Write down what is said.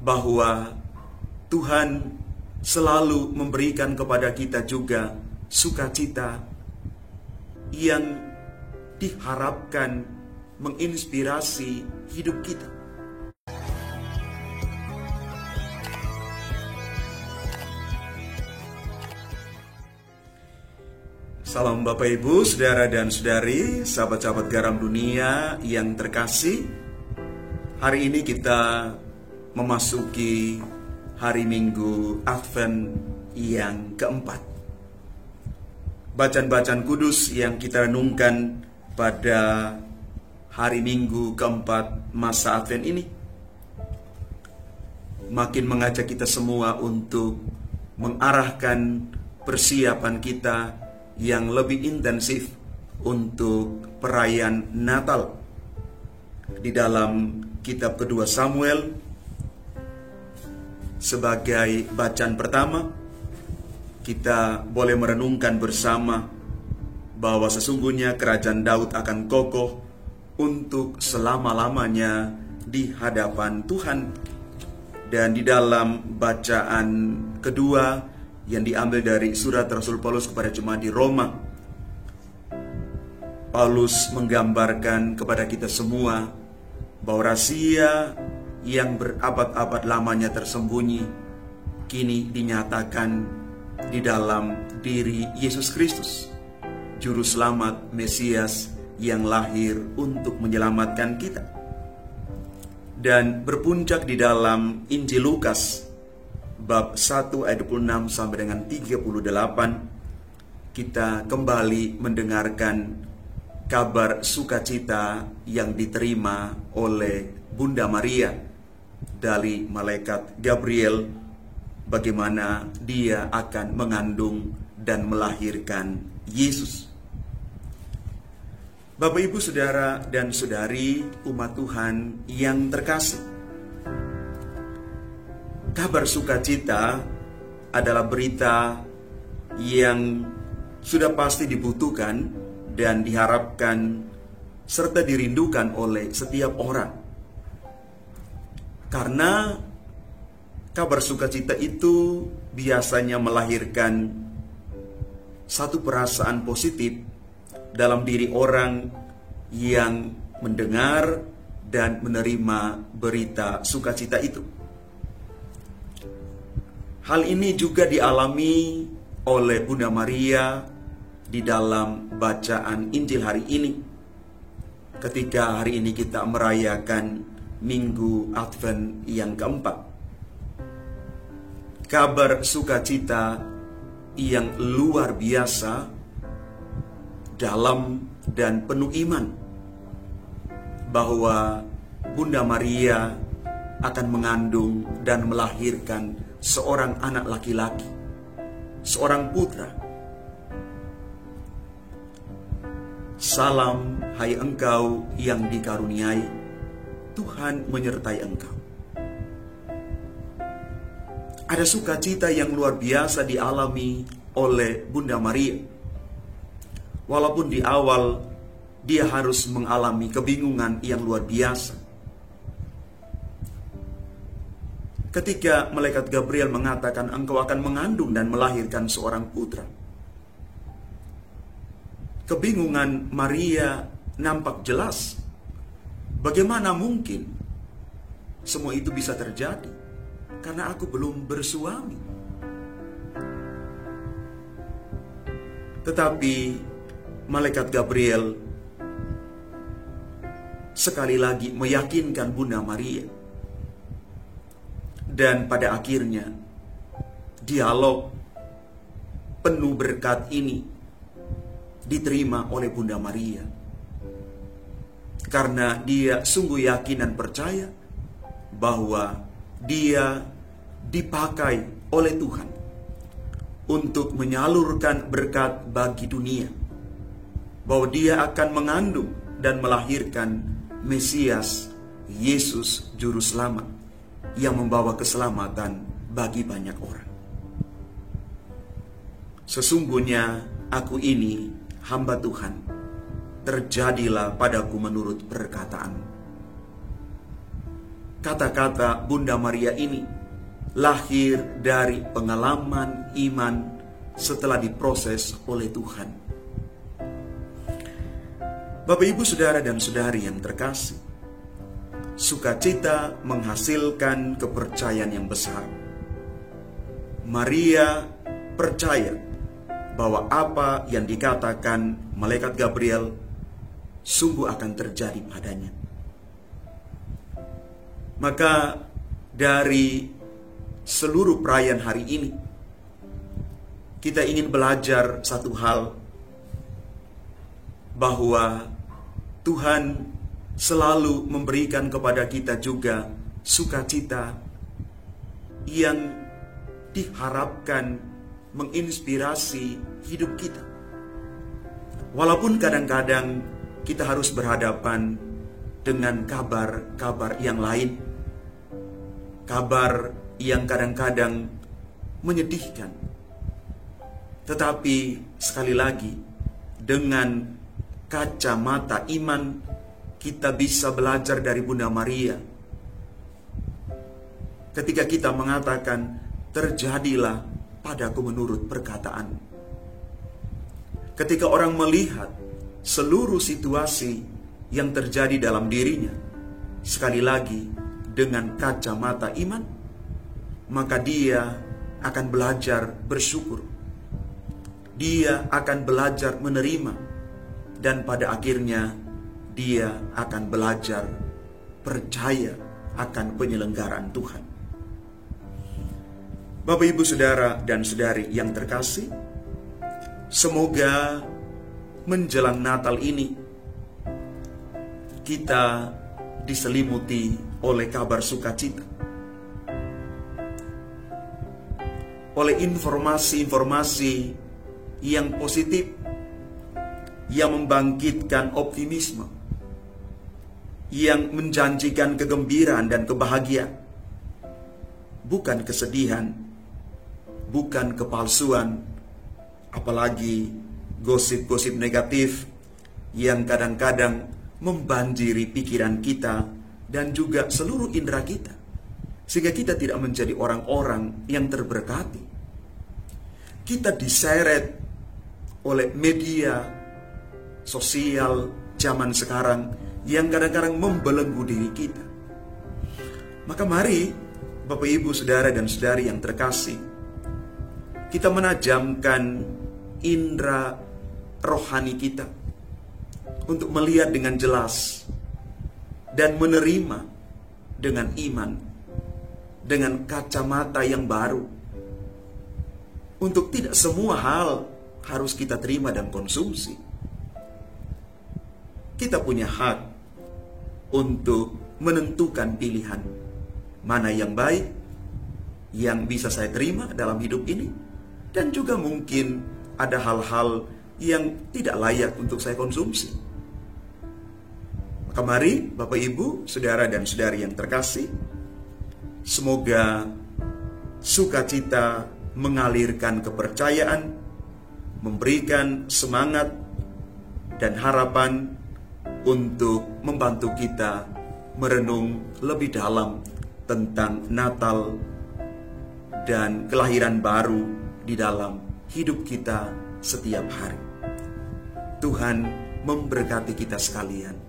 bahwa Tuhan selalu memberikan kepada kita juga sukacita yang diharapkan menginspirasi hidup kita. Salam Bapak Ibu, Saudara dan Saudari, sahabat-sahabat garam dunia yang terkasih. Hari ini kita memasuki hari Minggu Advent yang keempat. Bacaan-bacaan kudus yang kita renungkan pada hari Minggu keempat masa Advent ini makin mengajak kita semua untuk mengarahkan persiapan kita yang lebih intensif untuk perayaan Natal. Di dalam kitab kedua Samuel, sebagai bacaan pertama, kita boleh merenungkan bersama bahwa sesungguhnya kerajaan Daud akan kokoh untuk selama-lamanya di hadapan Tuhan. Dan di dalam bacaan kedua yang diambil dari surat Rasul Paulus kepada jemaat di Roma, Paulus menggambarkan kepada kita semua bahwa rahasia yang berabad-abad lamanya tersembunyi kini dinyatakan di dalam diri Yesus Kristus, Juru Selamat Mesias yang lahir untuk menyelamatkan kita. Dan berpuncak di dalam Injil Lukas bab 1 ayat 26 sampai dengan 38, kita kembali mendengarkan kabar sukacita yang diterima oleh Bunda Maria dari malaikat Gabriel, bagaimana dia akan mengandung dan melahirkan Yesus. Bapak, Ibu, Saudara dan Saudari, umat Tuhan yang terkasih, kabar sukacita adalah berita yang sudah pasti dibutuhkan dan diharapkan serta dirindukan oleh setiap orang. Karena kabar sukacita itu biasanya melahirkan satu perasaan positif dalam diri orang yang mendengar dan menerima berita sukacita itu. Hal ini juga dialami oleh Bunda Maria di dalam bacaan Injil hari ini, ketika hari ini kita merayakan Minggu Advent yang keempat. Kabar sukacita yang luar biasa, dalam dan penuh iman, bahwa Bunda Maria akan mengandung dan melahirkan seorang anak laki-laki, seorang putra. Salam, hai engkau yang dikaruniai, Tuhan menyertai engkau. Ada sukacita yang luar biasa dialami oleh Bunda Maria. Walaupun di awal dia harus mengalami kebingungan yang luar biasa. Ketika malaikat Gabriel mengatakan engkau akan mengandung dan melahirkan seorang putra, kebingungan Maria nampak jelas. Bagaimana mungkin semua itu bisa terjadi? Karena aku belum bersuami. Tetapi malaikat Gabriel sekali lagi meyakinkan Bunda Maria. Dan pada akhirnya dialog penuh berkat ini diterima oleh Bunda Maria, karena dia sungguh yakin dan percaya bahwa dia dipakai oleh Tuhan untuk menyalurkan berkat bagi dunia, bahwa dia akan mengandung dan melahirkan Mesias, Yesus Juru Selamat, yang membawa keselamatan bagi banyak orang. Sesungguhnya aku ini hamba Tuhan, terjadilah padaku menurut perkataan. kata-kata Bunda Maria ini lahir dari pengalaman iman setelah diproses oleh Tuhan. Bapak, Ibu, Saudara, dan Saudari yang terkasih, sukacita menghasilkan kepercayaan yang besar. Maria percaya bahwa apa yang dikatakan malaikat Gabriel sungguh akan terjadi padanya. Maka dari seluruh perayaan hari ini, kita ingin belajar satu hal, bahwa Tuhan selalu memberikan kepada kita juga sukacita yang diharapkan menginspirasi hidup kita. Walaupun kadang-kadang kita harus berhadapan dengan kabar-kabar yang lain, kabar yang kadang-kadang menyedihkan. Tetapi sekali lagi, dengan kacamata iman, kita bisa belajar dari Bunda Maria. Ketika kita mengatakan, terjadilah padaku menurut perkataan. Ketika orang melihat seluruh situasi yang terjadi dalam dirinya, sekali lagi dengan kacamata iman, maka dia akan belajar bersyukur. Dia akan belajar menerima. Dan pada akhirnya dia akan belajar percaya akan penyelenggaraan Tuhan. Bapak, Ibu, Saudara, dan Saudari yang terkasih, semoga menjelang Natal ini kita diselimuti oleh kabar sukacita, oleh informasi-informasi yang positif, yang membangkitkan optimisme, yang menjanjikan kegembiraan dan kebahagiaan, bukan kesedihan, bukan kepalsuan, apalagi gosip-gosip negatif yang kadang-kadang membanjiri pikiran kita dan juga seluruh indera kita, sehingga kita tidak menjadi orang-orang yang terberkati. Kita diseret oleh media sosial zaman sekarang yang kadang-kadang membelenggu diri kita. Maka mari Bapak, Ibu, Saudara, dan Saudari yang terkasih, kita menajamkan indera rohani kita untuk melihat dengan jelas dan menerima dengan iman, dengan kacamata yang baru. Untuk tidak semua hal harus kita terima dan konsumsi. Kita punya hak untuk menentukan pilihan mana yang baik, yang bisa saya terima dalam hidup ini, dan juga mungkin ada hal-hal yang tidak layak untuk saya konsumsi. Maka mari Bapak, Ibu, Saudara, dan Saudari yang terkasih, semoga sukacita mengalirkan kepercayaan, memberikan semangat dan harapan untuk membantu kita merenung lebih dalam tentang Natal dan kelahiran baru di dalam hidup kita setiap hari. Tuhan memberkati kita sekalian.